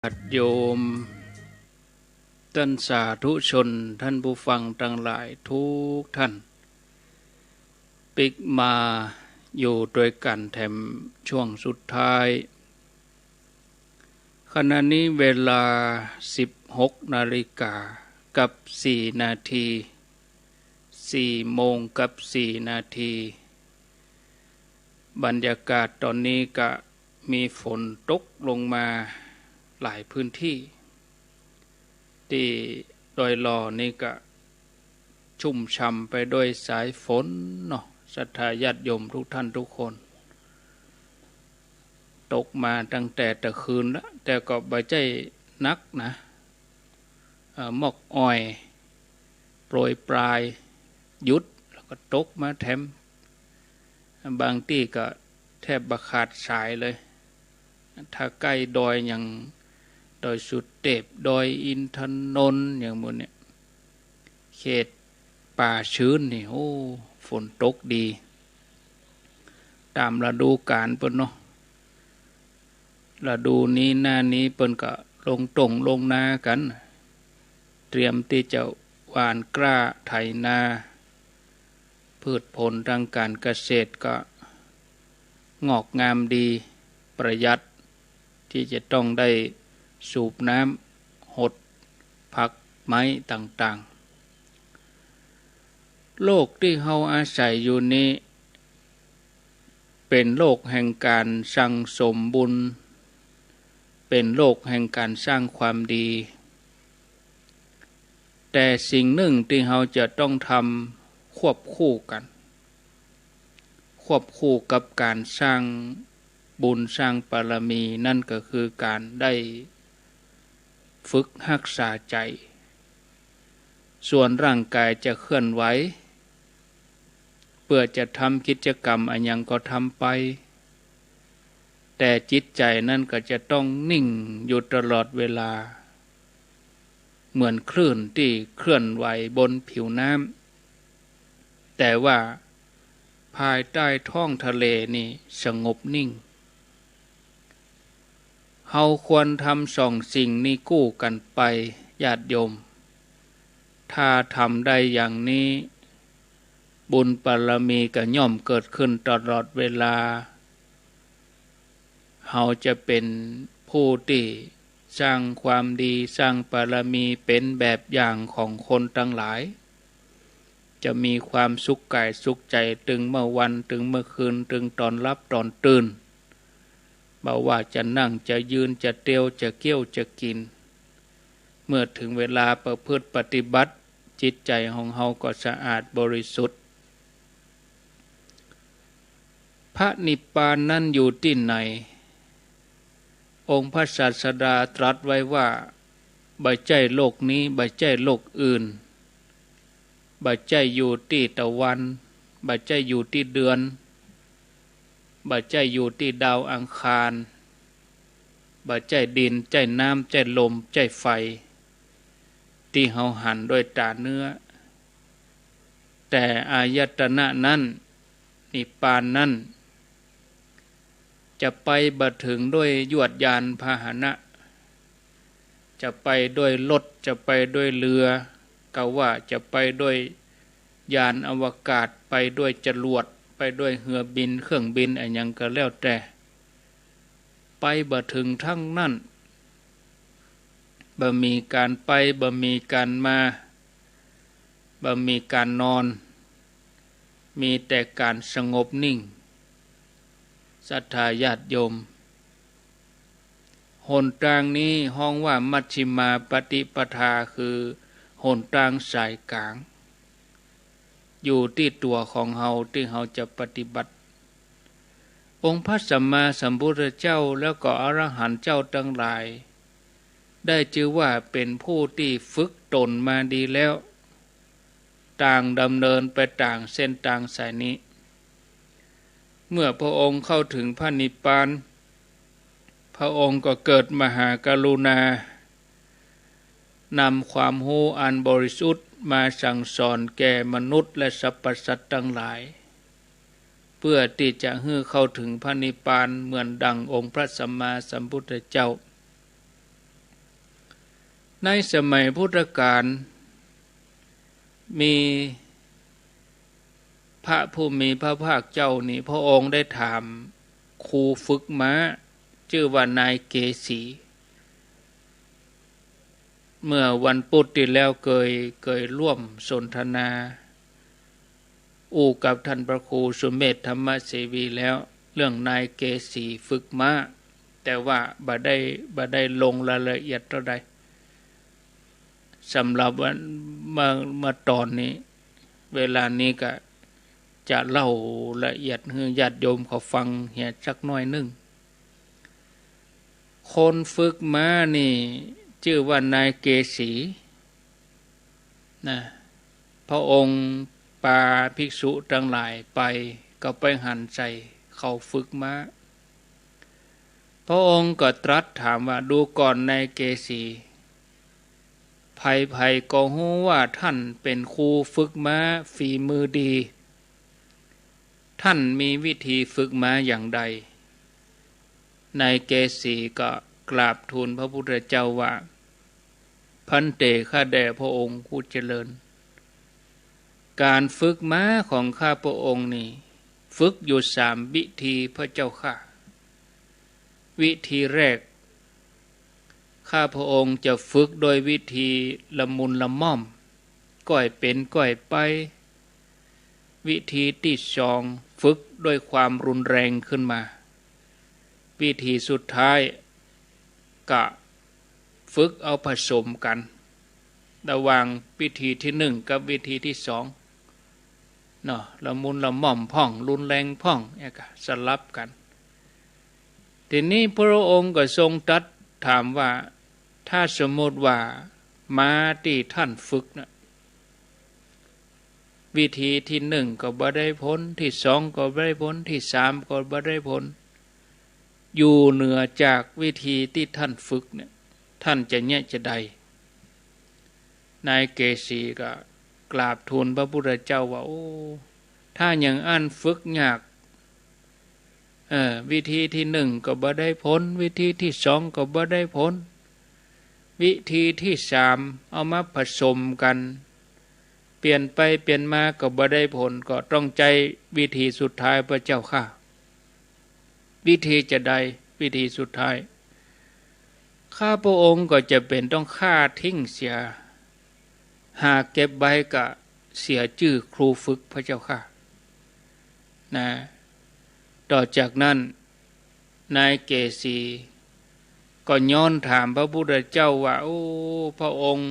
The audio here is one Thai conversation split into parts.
ญาติโยมท่านสาธุชนท่านผู้ฟังทั้งหลายทุกท่านปิกมาอยู่ด้วยกันแถมช่วงสุดท้ายขณะนี้เวลา16 นาฬิกากับ4 นาที4 โมงกับ4 นาทีบรรยากาศตอนนี้ก็มีฝนตกลงมาหลายพื้นที่ที่โดยรอนี่ก็ชุ่มช่ำไปด้วยสายฝนเนาะศรัทธาญาติโยมทุกท่านทุกคนตกมาตั้งแต่ตะคืนแล้วแต่ก็บ่ใจนักนะหมอกอ้อยโปรยปลายหยุดแล้วก็ตกมาแถมบางที่ก็แทบบ่ขาดสายเลยถ้าใกล้ดอยอย่างดอยสุเทพดอยอินทนนท์อย่างหมดเนี่ยเขตป่าชื้นนี่โอ้ฝนตกดีตามฤดูกาลเปิ้นเนาะฤดูนี้หน้านี้เปิ้นก็ลงตรงลงนากันเตรียมที่จะหว่านกล้าไถนาพืชผลทางการเกษตรก็งอกงามดีประหยัดที่จะต้องได้สูบน้ำหดผักไม้ต่างๆโลกที่เฮาอาศัยอยู่นี้เป็นโลกแห่งการสร้างสมบุญเป็นโลกแห่งการสร้างความดีแต่สิ่งหนึ่งที่เฮาจะต้องทำควบคู่กันควบคู่กับการสร้างบุญสร้างบารมีนั่นก็คือการได้ฝึกรักษาใจส่วนร่างกายจะเคลื่อนไหวเพื่อจะทำกิจกรรมอันยังก็ทำไปแต่จิตใจนั่นก็จะต้องนิ่งอยู่ตลอดเวลาเหมือนคลื่นที่เคลื่อนไหวบนผิวน้ำแต่ว่าภายใต้ท้องทะเลนี่สงบนิ่งเฮาควรทำสองสิ่งนี้กู้กันไปญาติโยมถ้าทำได้อย่างนี้บุญบารมีก็ย่อมเกิดขึ้นตลอดเวลาเฮาจะเป็นผู้ที่สร้างความดีสร้างบารมีเป็นแบบอย่างของคนทั้งหลายจะมีความสุขกายสุขใจถึงเมื่อวันถึงเมื่อคืนถึงตอนรับตอนตื่นบ่ว่าจะนั่งจะยืนจะเตียวจะเกี้ยวจะกินเมื่อถึงเวลาประพฤติปฏิบัติจิตใจของเฮาก็สะอาดบริสุทธิ์พระนิพพานนั้นอยู่ที่ไหนองค์พระศาสดาตรัสไว้ว่าบ่ใช่โลกนี้บ่ใช่โลกอื่นบ่ใช่อยู่ที่ตะวันบ่ใช่อยู่ที่เดือนบ่ใช่อยู่ที่ดาวอังคารบ่ใช่ดินใช่น้ำใช่ลมใช่ไฟที่เฮาหันด้วยตาเนื้อแต่อายตนะนั้นนิพพานนั้นจะไปบ่ถึงด้วยยวดยานพาหนะจะไปด้วยรถจะไปด้วยเรือก็ว่าจะไปด้วยยานอวกาศไปด้วยจรวดไปด้วยเรือบินเครื่องบินอะไรอย่างก็แล้วแต่ไปบ่ถึงทั้งนั้นบ่มีการไปบ่มีการมาบ่มีการนอนมีแต่การสงบนิ่งศรัทธาญาติโยมหนทางนี้ห้องว่ามัชฌิมาปฏิปทาคือหนทางสายกลางอยู่ที่ตัวของเฮาที่เฮาจะปฏิบัติองค์พระสัมมาสัมพุทธเจ้าแล้วก็อรหันต์เจ้าทั้งหลายได้ชื่อว่าเป็นผู้ที่ฝึกตนมาดีแล้วต่างดำเนินไปต่างเส้นทางสายนี้เมื่อพระองค์เข้าถึงพระนิพพานพระองค์ก็เกิดมหากรุณานำความรู้อันบริสุทธิ์มาสั่งสอนแก่มนุษย์และสรรพสัตว์ทั้งหลายเพื่อที่จะให้เข้าถึงพระนิพพานเหมือนดังองค์พระสัมมาสัมพุทธเจ้า ในสมัยพุทธกาลมีพระผู้มีพระภาคเจ้านี่พระองค์ได้ถามครูฝึกม้าชื่อว่านายเกษีเมื่อวันพุธที่แล้วเคยร่วมสนทนากับท่านพระครูสุเมธธรรมเสวีแล้วเรื่องนายเกษีฝึกม้าแต่ว่าบ่ได้ลงรายละเอียดเท่าใดสำหรับวันมาตอนนี้เวลานี้ก็จะเล่าละเอียดให้ญาติโยมเขาฟังเหียสักน้อยนึงคนฝึกม้านี่ชื่อว่านายเกษีนะพระองค์ปาภิกษุทั้งหลายไปก็ไปหันใจเขาฝึกม้าพระองค์ก็ตรัสถามว่าดูก่อนนายเกษีภัยก็ฮู้ว่าท่านเป็นครูฝึกม้าฝีมือดีท่านมีวิธีฝึกม้าอย่างใดนายเกษีก็กราบทูลพระพุทธเจ้าว่าพันเตข้าแด่พระองค์ผู้เจริญการฝึกม้าของข้าพระองค์นี่ฝึกอยู่3 วิธีพระเจ้าค่ะวิธีแรกข้าพระองค์จะฝึกโดยวิธีละมุนละม่อมก้อยเป็นก้อยไปวิธีที่2ฝึกด้วยความรุนแรงขึ้นมาวิธีสุดท้ายก็ฝึกเอาผสมกันระหว่างวิธีที่1กับวิธีที่2เนาะละมุนละม่อมพ่องรุนแรงพ่องเนี่ยก็สลับกันทีนี้พระองค์ก็ทรงตรัสถามว่าถ้าสมมติว่าม้าที่ท่านฝึกนะวิธีที่1ก็บ่ได้ผลที่2ก็บ่ได้ผลที่3ก็บ่ได้ผลอยู่เหนือจากวิธีที่ท่านฝึกเนี่ยท่านจะเนี่ยจะใดนายเกษีก็กราบทูลพระพุทธเจ้าว่าโอ้ถ้าอย่างอันฝึกยากวิธีที่1ก็บ่ได้ผลวิธีที่2ก็บ่ได้ผลวิธีที่3เอามาผสมกันเปลี่ยนไปเปลี่ยนมาก็บ่ได้ผลก็ต้องใจวิธีสุดท้ายพระเจ้าค่ะวิธีจะใดวิธีสุดท้ายข้าพระองค์ก็จะเป็นต้องฆ่าทิ้งเสียหากเก็บไว้ก็เสียชื่อครูฝึกพระเจ้าค่ะนะต่อจากนั้นนายเกษีก็ย้อนถามพระพุทธเจ้าว่าโอ้พระองค์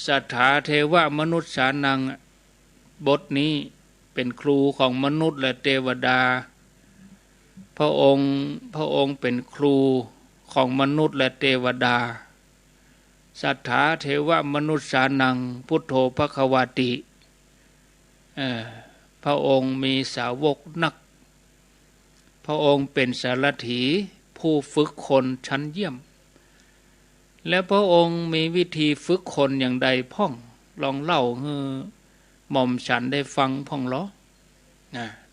สัทธาเทวมนุษย์สานังบทนี้เป็นครูของมนุษย์และเทวดาพระองค์เป็นครูของมนุษย์และเทวดาสัทธาเทวมนุษย์สานังพุทโธภควาติพระองค์มีสาวกนักพระองค์เป็นสารถีผู้ฝึกคนชั้นเยี่ยมและพระองค์มีวิธีฝึกคนอย่างใดพ่องลองเล่าให้หม่อมฉันได้ฟังพ่องเหรอ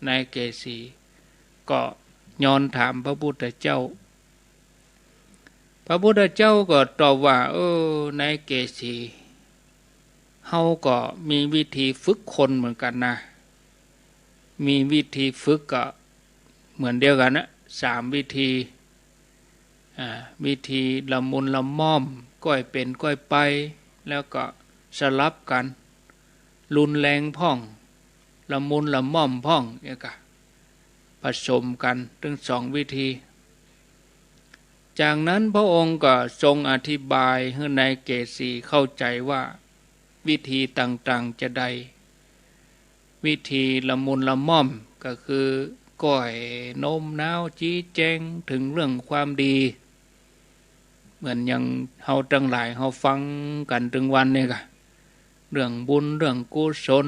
นายเกษีก็ย้อนถามพระพุทธเจ้าพระพุทธเจ้าก็ตอบว่านายเกษีเฮาก็มีวิธีฝึกคนเหมือนกันนะมีวิธีฝึกก็เหมือนเดียวกันนะ3 วิธีวิธีละมุนละม่อมก้อยเป็นก้อยไปแล้วก็สลับกันรุนแรงพ่องละมุนละม่อมพ่องเนี่ยก็ผสมกันถึง2 วิธีจากนั้นพระองค์ก็ทรงอธิบายให้นายเกษีเข้าใจว่าวิธีต่างๆจะใดวิธีละมุนละม่อมก็คือก้อยโน้มน้าวชี้แจงถึงเรื่องความดีเหมือนอย่างเฮาทั้งหลายเฮาฟังกันถึงวันนี่ก็เรื่องบุญเรื่องกุศล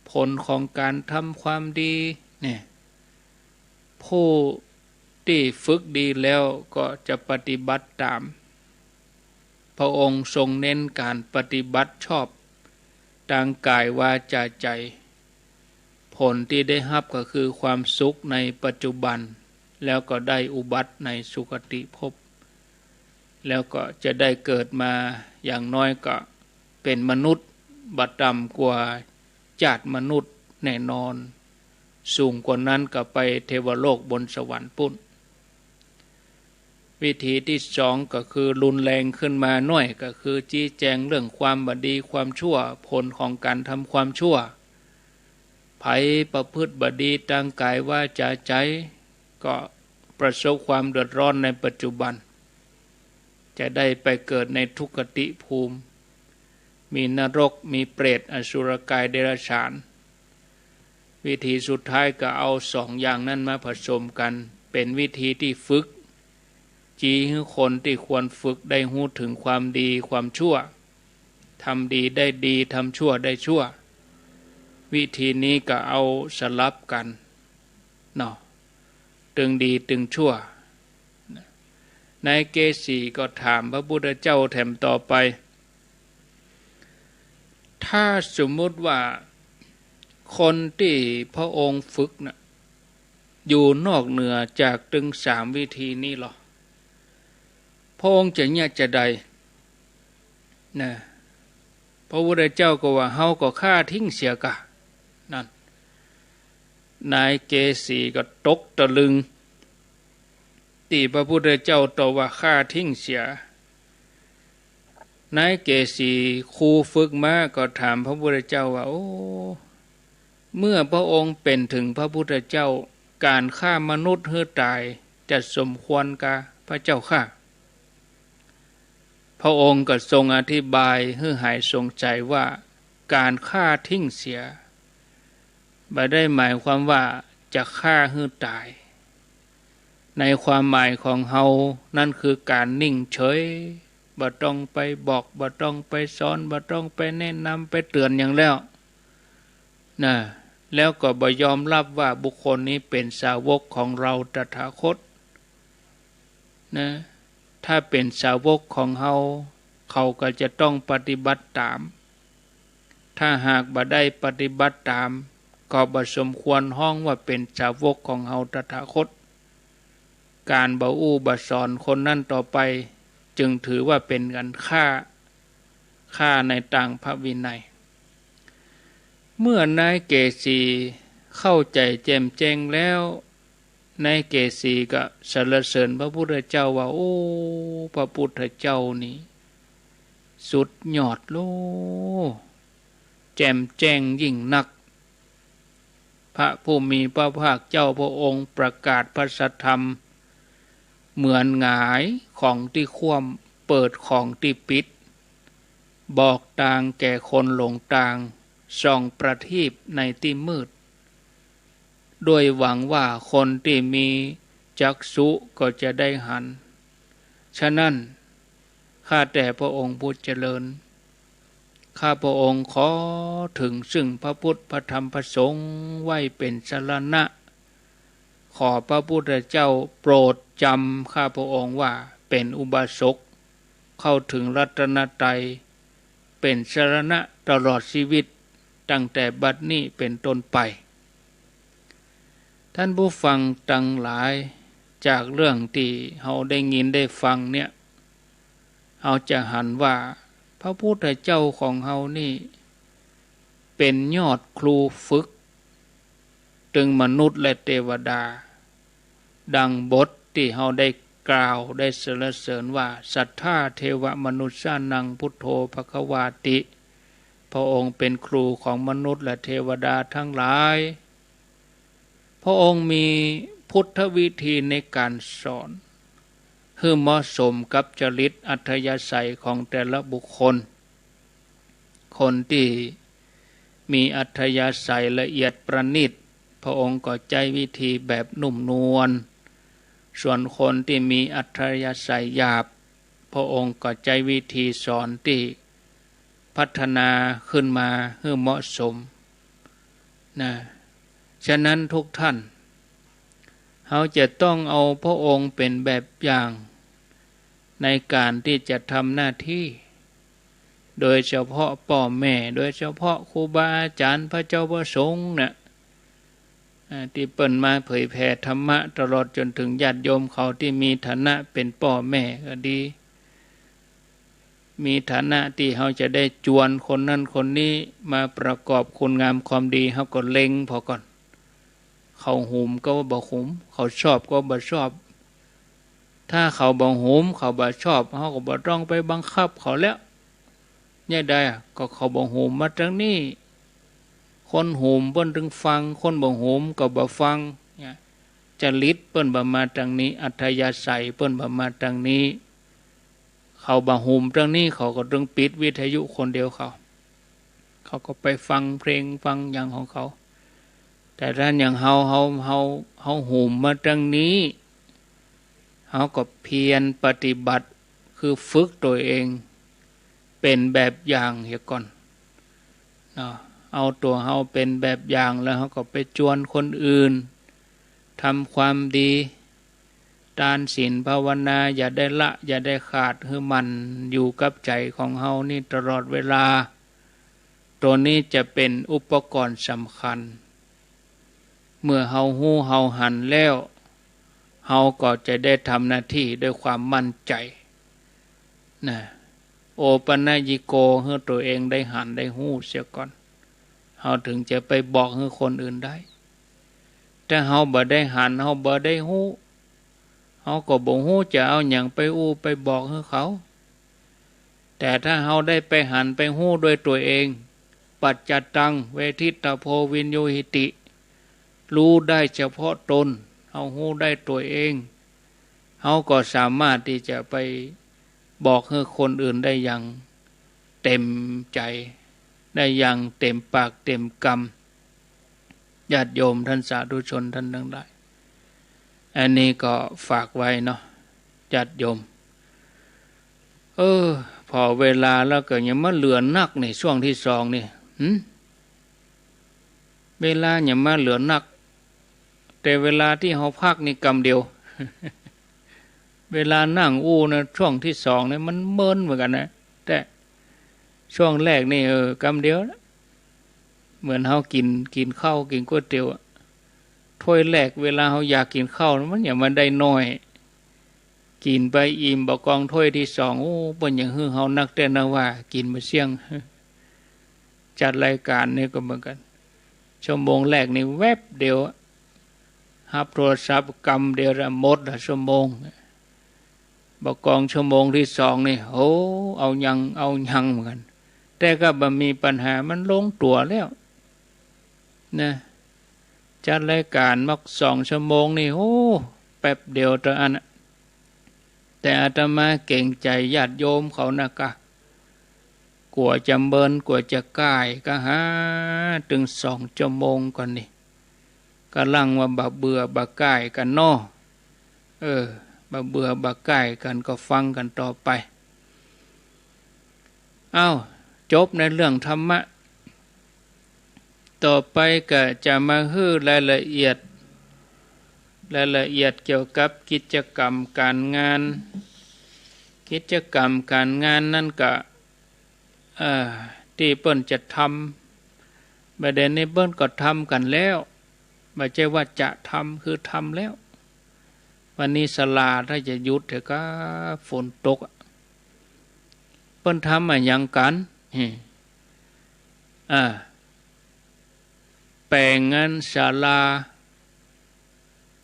ผลของการทำความดีเนี่ยผู้ที่ฝึกดีแล้วก็จะปฏิบัติตามพระองค์ทรงเน้นการปฏิบัติชอบทางกายวาจาใจผลที่ได้รับก็คือความสุขในปัจจุบันแล้วก็ได้อุบัติในสุคติภพ แล้วก็จะได้เกิดมาอย่างน้อยก็เป็นมนุษย์บัดต่ำกว่าญาติมนุษย์แน่นอนสูงกว่านั้นก็ไปเทวโลกบนสวรรค์ปุ่นวิธีที่สองก็คือรุนแรงขึ้นมาหน่อยก็คือชี้แจงเรื่องความบดีความชั่วผลของการทำความชั่วไผประพฤติบดีทางกายว่าจาใจก็ประสบความเดือดร้อนในปัจจุบันจะได้ไปเกิดในทุกขติภูมิมีนรกมีเปรตอสุรกายเดรัจฉานวิธีสุดท้ายก็เอาสองอย่างนั้นมาผสมกันเป็นวิธีที่ฝึกจี้ให้คนที่ควรฝึกได้รู้ถึงความดีความชั่วทำดีได้ดีทำชั่วได้ชั่ววิธีนี้ก็เอาสลับกันเนาะตึงดีตึงชั่วนายเกษีก็ถามพระพุทธเจ้าแถมต่อไปถ้าสมมติว่าคนที่พระองค์ฝึกนะอยู่นอกเหนือจากตึงสามวิธีนี้หรอพระองค์จะเนี่ยจะใดนะพระพุทธเจ้าก็ว่าเฮาก็ฆ่าทิ้งเสียกะนั่นนายเกษีก็ตกตะลึงที่พระพุทธเจ้าตรัสว่าฆ่าทิ้งเสียนายเกษีครูฝึกมาก็ถามพระพุทธเจ้าว่าโอ้เมื่อพระองค์เป็นถึงพระพุทธเจ้าการฆ่ามนุษย์ให้ตายจะสมควรกะพระเจ้าข้าพระองค์ก็ทรงอธิบายให้หายสงสัยว่าการฆ่าทิ้งเสียไม่ได้หมายความว่าจะฆ่าให้ตายในความหมายของเฮานั่นคือการนิ่งเฉยบ่ต้องไปบอกบ่ต้องไปสอนบ่ต้องไปแนะนำไปเตือนอย่างแล้วนะแล้วก็บ่ยอมรับว่าบุคคลนี้เป็นสาวกของเราตถาคตนะถ้าเป็นสาวกของเฮาเขาก็จะต้องปฏิบัติตามถ้าหากบ่ได้ปฏิบัติตามก็บ่สมควรห้องว่าเป็นสาวกของเฮาตถาคตการบ่อู้บ่สอนคนนั้นต่อไปจึงถือว่าเป็นการฆ่าในต่างพระวินัยเมื่อนายเกษีเข้าใจแจ่มแจ้งแล้วนายเกษีก็สรรเสริญพระพุทธเจ้าว่าโอ้พระพุทธเจ้านี่สุดยอดโลแจ่มแจ้งยิ่งนักพระผู้มีพระภาคเจ้าพระองค์ประกาศพระสัทธรรมเหมือนหงายของที่คว่ำเปิดของที่ปิดบอกทางแก่คนหลงทางส่องประทีปในที่มืดโดยหวังว่าคนที่มีจักษุก็จะได้หันฉะนั้นข้าแต่พระองค์ผู้เจริญข้าพระองค์ขอถึงซึ่งพระพุทธพระธรรมพระสงฆ์ไว้เป็นสรณะขอพระพุทธเจ้าโปรดจำข้าพระองค์ว่าเป็นอุบาสกเข้าถึงรัตนตรัยเป็นสรณะตลอดชีวิตตั้งแต่บัดนี้เป็นต้นไปท่านผู้ฟังทั้งหลายจากเรื่องที่เราได้ยินได้ฟังเนี่ยเราจะหันว่าพระพุทธเจ้าของเรานี่เป็นยอดครูฝึกถึงมนุษย์และเทวดาดังบทที่เราได้กล่าวได้สรรเสริญว่าสัทธาเทวมนุษย์สานังพุทโธภควาติพระองค์เป็นครูของมนุษย์และเทวดาทั้งหลายพระองค์มีพุทธวิธีในการสอนเพื่อเหมาะสมกับจริตอัธยาศัยของแต่ละบุคคลคนที่มีอัธยาศัยละเอียดประณีตพระองค์ก็ใจวิธีแบบนุ่มนวลส่วนคนที่มีอัธยาศัยหยาบพระองค์ก็ใจวิธีสอนที่พัฒนาขึ้นมาให้เหมาะสมนะฉะนั้นทุกท่านเราจะต้องเอาพระองค์เป็นแบบอย่างในการที่จะทำหน้าที่โดยเฉพาะพ่อแม่โดยเฉพาะครูบาอาจารย์พระเจ้าประสงค์เนี่ยที่เปิ่นมาเผยแผ่ธรรมะตลอดจนถึงญาติโยมเขาที่มีฐานะเป็นพ่อแม่ก็ดี มีฐานะที่เขาจะได้จวนคนนั้นคนนี้มาประกอบคุณงามความดีเขาก็เล็งพอก่อนเขาหุมก็บ่หุมเขาชอบก็บ่ชอบถ้าเขาบ่หุมเขาบ่ชอบเขาก็บ่ต้องไปบังคับเขาแล้วเนี่ยได้ก็เขาบ่หุมมาทางนี้คนหุมเปิ้นถึงฟังคนบ่หุมก็บ่ฟังเนี่ยจริตเปิ้นบ่มาทางนี้อัธยาศัยเปิ้นบ่มาทางนี้เขาบ่หุมทางนี้เขาก็ต้องปิดวิทยุคนเดียวเขาก็ไปฟังเพลงฟังอย่างของเขาแต่ถ้าอย่างเฮาหุมมาทางนี้เขาก็เพียรปฏิบัติคือฝึกตัวเองเป็นแบบอย่างเสียก่อนเอาตัวเขาเป็นแบบอย่างแล้วเขาก็ไปจวนคนอื่นทำความดีทานศีลภาวนาอย่าได้ละอย่าได้ขาดคือมันอยู่กับใจของเฮานี่ตลอดเวลาตัวนี้จะเป็นอุปกรณ์สำคัญเมื่อเฮาหู้เฮาหันแล้วเฮาก็จะได้ทำหน้าที่ด้วยความมั่นใจนะโอปัญญิโกให้ตัวเองได้หันได้หู้เสียก่อนเฮาถึงจะไปบอกให้คนอื่นได้ถ้าเฮาบ่ได้หันเฮาบ่ได้หู้เฮาก็บ่ฮู้จะเอาหยังไปอู้ไปบอกให้เขาแต่ถ้าเฮาได้ไปหันไปฮู้ด้วยตัวเองปัจจตังเวทิตโพวินโยหิติรู้ได้เฉพาะตนเฮาฮู้ได้ตัวเองเฮาก็สามารถที่จะไปบอกให้คนอื่นได้อย่างเต็มใจได้อย่างเต็มปากเต็มคำญาติโยมท่านสาธุชนท่านทั้งหลายอันนี้ก็ฝากไว้เนาะญาติโยมพอเวลาแล้วก็ยังมาเหลือนักในช่วงที่สองนี่เวลายังมาเหลือนักแต่เวลาที่เขาพักนี่กำเดียว เวลานั่งอู้นะช่วงที่สองเนี่ยมันเมินเหมือนกันนะแต่ช่วงแรกนี่กำเดียวนะเหมือนเขากินข้าวกินก๋วยเตี๋ยวถ้วยแรกเวลาเขาอยากกินข้าวมันอย่ามาได้น้อยกินไปอิ่มบอกกองถ้วยที่สองโอ้บนอย่างเขานักแต่นะว่ากินมาเสี่ยงจัดรายการนี่ก็เหมือนกันชั่วโมงแรกนี่แวบเดียวฮับโทรศัพท์กำเดียวหมดชั่วโมงบอกกองชั่วโมงที่สองนี่โอ้เอายังเหมือนกันแต่ก็บ่มีปัญหามันลงตัวแล้วนะจัดรายการมัก2 ชั่วโมงนี่โอ้แป๊บเดียวตัวอันแต่อาตมาเก่งใจญาติโยมเขานะกะกลัวจำเบินกลัวจะก่ายก็หาถึง2 ชั่วโมงก่อนนี่กำลังว่าบะเบื่อบะก่ายกันนอบะเบื่อบะก่ายกันก็ฟังกันต่อไปจบในเรื่องธรรมะต่อไปก็จะมาฮื้อรายละเอียดเกี่ยวกับกิจกรรมการงานกิจกรรมการงานนั่นก็ที่เปิ้นจะทำประเด็นนี้เปิ้นก็ทำกันแล้วไม่ใช่ว่าจะทำคือทำแล้ววันนี้ศาลาถ้าจะหยุดเถอะก็ฝนตกเปิ้นทำอย่างกันแปลงงานศาลา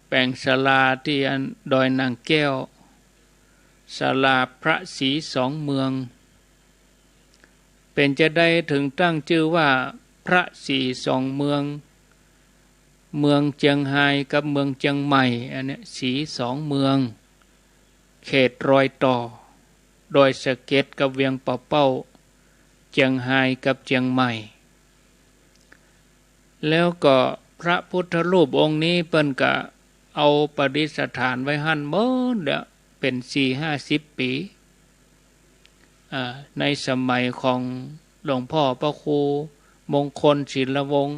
แปลงศาลาที่ดอยนางแก้วศาลาพระศรี2 เมืองเป็นจะได้ถึงตั้งชื่อว่าพระศรี2 เมืองเมืองเจียงไฮ้กับเมืองเจียงใหม่อันนี้ศรี2 เมืองเขตรอยต่อดอยสะเก็ดกับเวียงป่าเป้าเจียงไฮ้กับเจียงใหม่แล้วก็พระพุทธรูปองค์นี้เปิ้นก็เอาประดิษฐานไว้หั่นเมื่อเดี๋ยวเป็น40-50 ปีในสมัยของหลวงพ่อพระครูมงคลศิลวงศ์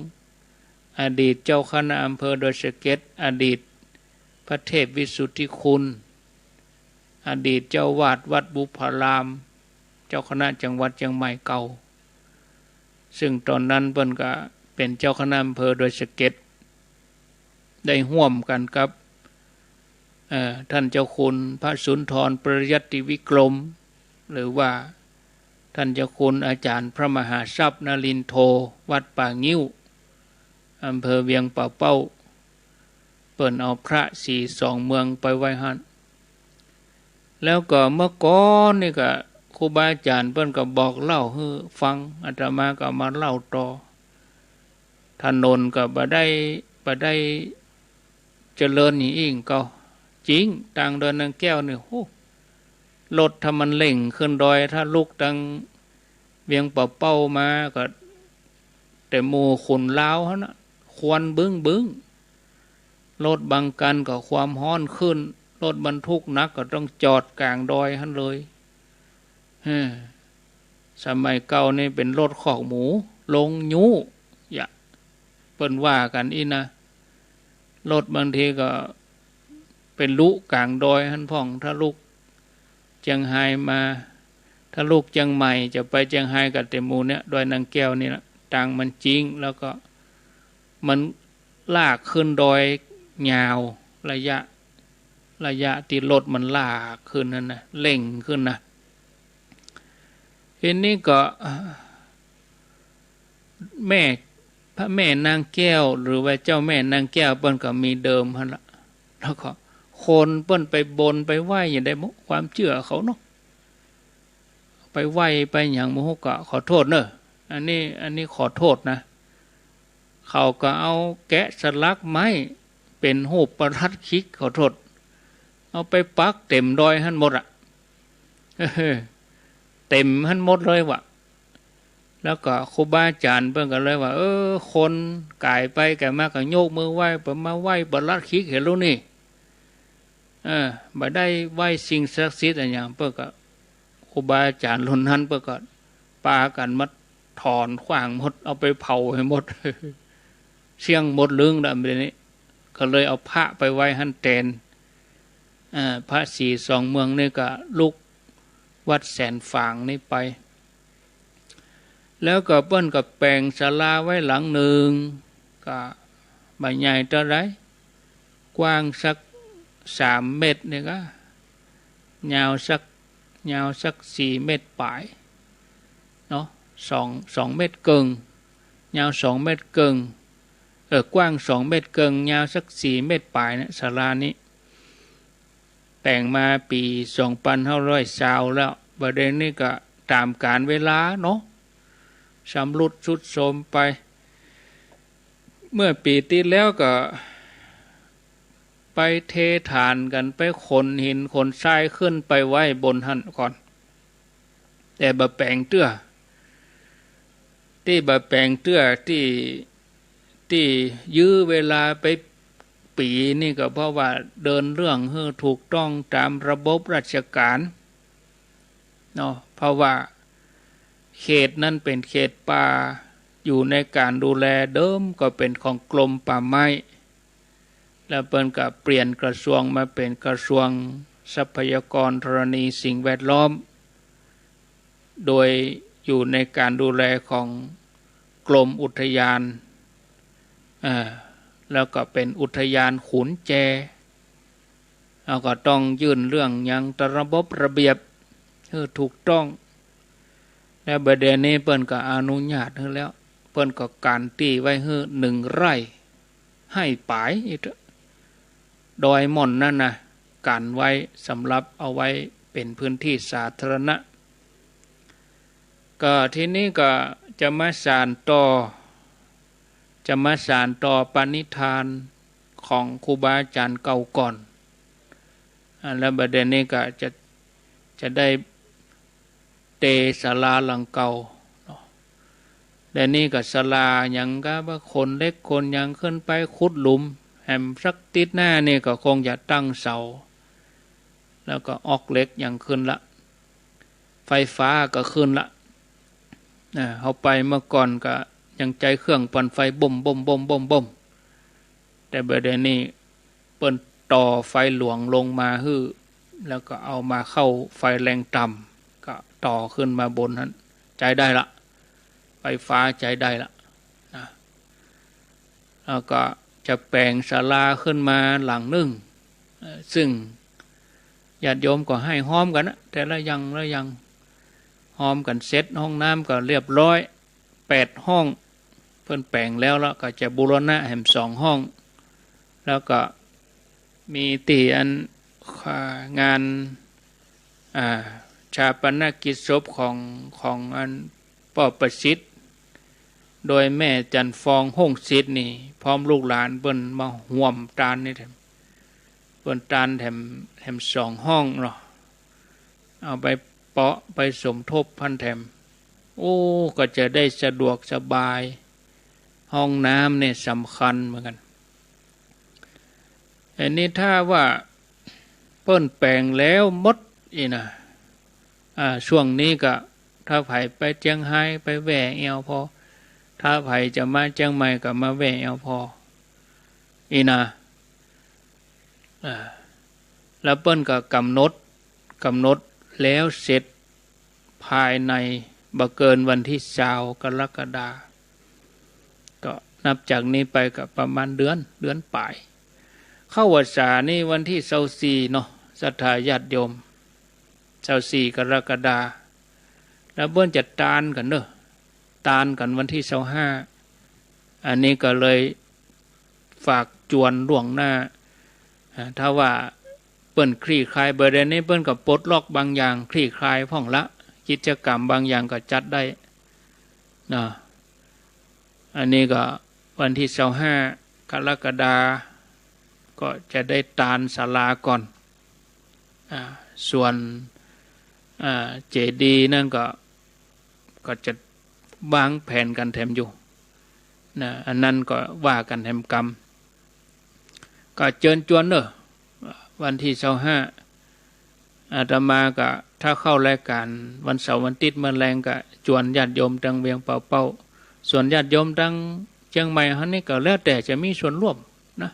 อดีตเจ้าคณะอำเภอดอยสะเก็ดอดีตพระเทพวิสุทธิคุณอดีตเจ้าวาดวัดบุพารามเจ้าคณะจังหวัดเชียงใหม่เก่าซึ่งตอนนั้นเพิ่นก็เป็นเจ้าคณะอำเภอดอยสะเก็ดได้ร่วมกันกับท่านเจ้าคุณพระสุนทรปริยัติวิกรมหรือว่า ท่านเจ้าคุณอาจารย์พระมหาทรัพย์นรินทร์โทวัดป่างิ้วอำเภอเวียงป่าเป้าเปิ่นเอาพระ42 เมืองไปไว้หันแล้วก็เมื่อก่อนนี่ก็ครูบาอาจารย์เปิ้นก็บอกเล่าให้ฟังอาตมาก็มาเล่าต่อถนนก็บ่ได้เจริญนี่อิงก็จริงทางเดินนางแก้วนี่โหรถถ้ามันเร่งขึ้นดอยถ้าลุกทางเวียงป่าเป้ามาก็แต่หมู่ขุนลาวหั่นน่ะควันบึ้งรถบางกันก็ความร้อนขึ้นรถบรรทุกหนักก็ต้องจอดกลางดอยหั่นเลยสมัยเก่านี่เป็นรถขอกหมูลงยูอย่าเปิ้นว่ากันอีนะรถบางทีก็เป็นลุกลางดอยหั่นพ่องถ้าลูกเชียงไฮ้มาถ้าลูกเชียงใหม่จะไปเชียงไฮ้กับเตมูเนี่ยดอยนางแก้วนี่นะต่างมันจริงแล้วก็มันลากขึ้นดอยยาวระยะที่รถมันลากขึ้นนั่นนะเร่งขึ้นนะทีนี้ก็พระแม่นางแก้วหรือว่าเจ้าแม่นางแก้วเปิ้นก็มีเดิมหั่นละแล้วก็คนเปิ้นไปบนไปไหว้อย่างใดมุความเชื่อเขาเนาะไปไหว้ไปอย่างมุกก็ขอโทษเนอะอันนี้ขอโทษนะเขาก็เอาแกะสลักไม้เป็นรูปประทัดคิกขอโทษเอาไปปักเต็มดอยหั่นหมดอ่ะเต็มหั่นหมดเลยวะแล้วก็ครูบาอาจารย์เพิ่นก็เลยว่าคนกายไปกายมาก็โยกมือไหว้ไปมาไหว้ประทัดคิกเห็นรู้นี่บ่ได้ไหว้สิ่งศักดิ์สิทธิ์อะไรอย่างเพิ่นก็ครูบาอาจารย์รุ่นนั้นเพิ่นก็ปากันมาถอนขว้างหมดเอาไปเผาให้หมดเสี่ยงหมดลึงแบบนี้ก็เลยเอาพระไปไว้หั่นแทนพระ42 เมืองนี่ก็ลุกวัดแสนฝางนี่ไปแล้วก็เปิ้นก็แปลงศาลาไว้หลังหนึ่งก็ใบใหญ่เท่าไรกว้างสัก3 เมตรนี่ก็ยาวสัก4 เมตรปลายเนาะ2 เมตรเกิงยาว2 เมตรเกิงกว้าง2 เมตรเกิงยาวสัก4 เมตรปลายนะศาลานี้แต่งมาปี2520แล้วประเด็นนี้ก็ตามกาลเวลาเนาะชำรุดทรุดโทรมไปเมื่อปีที่แล้วก็ไปเทฐานกันไปขนหินขนทรายขึ้นไปไว้บนหั่นก่อนแต่บะแปลงเตื้อที่บะแปลงเตื้อที่ยื้อเวลาไปปีนี่ก็เพราะว่าเดินเรื่องให้ถูกต้องตามระบบราชการเนาะเพราะว่าเขตนั้นเป็นเขตป่าอยู่ในการดูแลเดิมก็เป็นของกรมป่าไม้แล้วเปิ้นก็เปลี่ยนกระทรวงมาเป็นกระทรวงทรัพยากรธรณีสิ่งแวดล้อมโดยอยู่ในการดูแลของกรมอุทยานแล้วก็เป็นอุทยานขุนแจเราก็ต้องยื่นเรื่องยังระบบระเบียบถูกต้องและประเด็นนี้เปิ้นก็อนุญาตให้แล้วเปิ้นก็การตีไว้ให้1 ไร่ให้ปายอีกดอยม่อนนั่นนะการไว้สำหรับเอาไว้เป็นพื้นที่สาธารณะก็ทีนี้ก็จะมาสานต่อปณิธานของครูบาอาจารย์เก่าก่อนแล้วประเด็นนี้ก็จะได้เตศาลาหลังเก่าและนี่ก็ศาลาอย่างก็ว่าคนเล็กคนยังขึ้นไปขุดหลุมแหมสักติดหน้านี่ก็คงจะตั้งเสาแล้วก็ออกเหล็กอย่างขึ้นละไฟฟ้าก็ขึ้นละเอาไปเมื่อก่อนก็ยังใจเครื่องปั่นไฟบ่มแต่ประเดี๋ยวนี้เปิ้นต่อไฟหลวงลงมาฮื้อแล้วก็เอามาเข้าไฟแรงต่ำก็ต่อขึ้นมาบนนั้นใจได้ละไฟฟ้าใจได้ละนะแล้วก็จะแปลงศาลาขึ้นมาหลังนึงซึ่งญาติโยมก็ให้ห้อมกันนะแต่ละยัง หอมกันเสร็จห้องน้ำก็เรียบร้อย8 ห้องเพิ่นแปลงแล้วก็จะบูรณะแห่ม2 ห้องแล้วก็มีตีอันงานชาปนกิจศพของอันป่อประสิทธิ์โดยแม่จันฟองห้องศิษย์นี่พร้อมลูกหลานเปิ้นมาห่วมตานนี่แถมเปิ้นตานแถม2 ห้องเนาะเอาไปเปาะไปสมทบพันแถมโอ้ก็จะได้สะดวกสบายห้องน้ำเนี่ยสำคัญเหมือนกันอันนี้ถ้าว่าเปิ้นแปลงแล้วมดอีนะช่วงนี้ก็ถ้าไผไปเจียงไฮ้ไปแหว่เอวพอถ้าไผจะมาเจียงใหม่ก็มาแหว่เอวพออีนะแล้วเปิ้นก็กำหนดแล้วเสร็จภายในบ่เกินวันที่20 กรกฎาคมก็นับจากนี้ไปก็ประมาณเดือนปลายเข้าพรรษานี่วันที่24เนาะศรัทธาญาติโยม24 กรกฎาคมแล้วเบิ้นจะตานกันเนอะตานกันวันที่25อันนี้ก็เลยฝากจวนล่วงหน้าถ้าว่าเปิ้นคลี่คลายประเด็นนี้เปิ้นก็ปลดล็อกบางอย่างคลี่คลายพ่องละกิจกรรมบางอย่างก็จัดได้นะอันนี้ก็วันที่25 กรกฎาคมก็จะได้ตานศาลาก่อนส่วนเจดีย์นั่นก็จะวางแผนกันแถมอยู่นะอันนั้นก็ว่ากันแถมกรรมก็เชิญชวนเนอะวันที่25อาตมาก็ถ้าเข้ารายการวันเสาร์วันอาทิตย์มื้อแลงก็ชวนญาติโยมทางเวียงเป่าส่วนญาติโยมทางเชียงใหม่เฮานี่ก็แล้วแต่จะมีส่วนร่วมนะ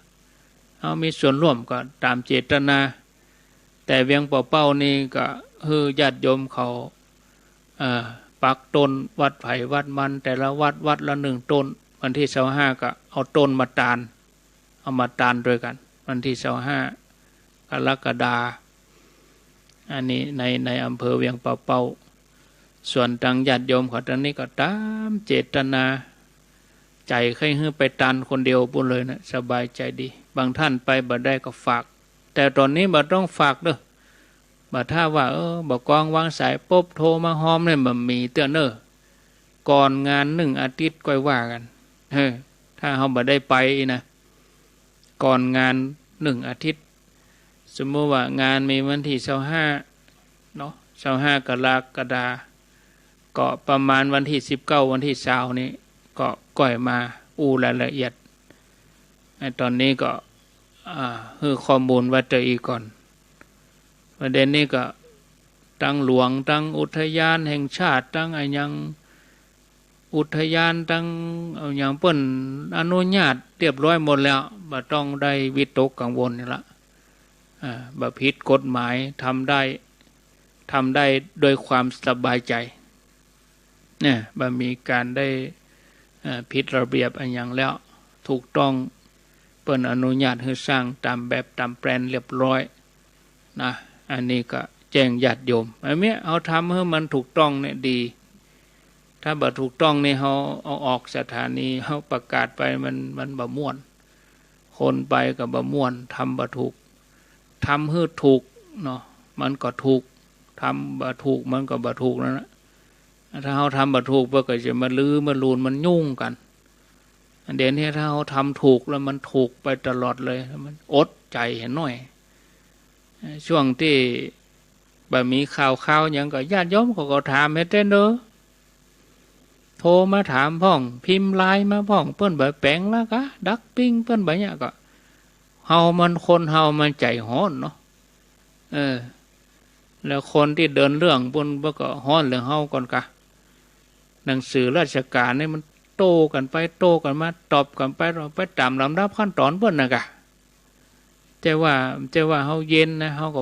เฮามีส่วนร่วมก็ตามเจตนาแต่เวียงเป่านี่ก็คือญาติโยมเขาปักต้นวัดไผ่วัดมันแต่ละวัดละ1 ต้นวันที่25ก็เอาต้นมาตานเอามาตานด้วยกันวันที่25 กรกฎาคมอันนี้ในอำเภอเวียงเป่าส่วนทางญาติโยมเขาตอนนี้ก็ตามเจตนาใจใครให้ไปตานคนเดียวปุ่นเลยนะสบายใจดีบางท่านไปบ่ได้ก็ฝากแต่ตอนนี้บ่ต้องฝากเด้อบ่ถ้าว่าบ่กองวางสายปุ๊บโทรมาหอมเนี่ยบ่มีเตือนก่อนงาน1 อาทิตย์ก็ว่ากันถ้าเฮาบ่ได้ไปนะก่อนงาน1 อาทิตย์สมมติว่างานมีวันที่25เนาะ25 กรกฎาคมก็ประมาณวันที่19วันที่20นี้ก็ก่อยมารายละเอียดตอนนี้ก็คือข้อมูลไว้เจออีกก่อนประเด็นนี้ก็ตั้งหลวงตั้งอุทยานแห่งชาติตั้งอย่างอุทยานตั้งอย่างเปิ้นอนุญาตเรียบร้อยหมดแล้วบ่ต้องได้วิตกกังวลนี่ละบ่ผิดกฎหมายทำได้โดยความสบายใจเนี่ยบ่มีการได้ผิดระเบียบอันอย่างแล้วถูกต้องเปิ้นอนุญาตให้สร้างตามแบบตามแปลนเรียบร้อยนะอันนี้ก็แจ้งญาติโยมอันนี้เอาทำให้มันถูกต้องเนี่ยดีถ้าบ่ถูกต้องนี่เขาเอาออกสถานีเขาประกาศไปมันบ่ม่วนคนไปก็บ่ม่วนทำบ่ถูกทำให้ถูกเนาะมันก็ถูกทำบ่ถูกมันก็บ่ถูกนั่นแหละถ้าเขาทำบ่ถูกเพื่อก็จะมาลื้อมาลูนมันยุ่งกันเดี๋ยวนี้ถ้าเขาทำถูกแล้วมันถูกไปตลอดเลยมันอดใจเห็นหน่อยช่วงที่บ่มีข่าวอย่างก็ญาติโยมเขาก็ถามให้เต้นเด้อโทรมาถามพ่องพิมพ์ไลน์มาพ่องเปิ้นบ่แปลงแล้วกะดักปิ้งเปิ้นบ่เนี่ยก็เฮามันคนเฮามันใจฮ้อนเนาะแล้วคนที่เดินเรื่องเปิ้นบ่ก็ฮ้อนเรื่องเฮาก่อนกะหนังสือราชการนี่มันโตกันไปโตกันมาตอบกันไปเราไปตามลำดับขั้นตอนเปิ้นน่ะกะแต่ว่าเฮาเย็นนะเฮาก็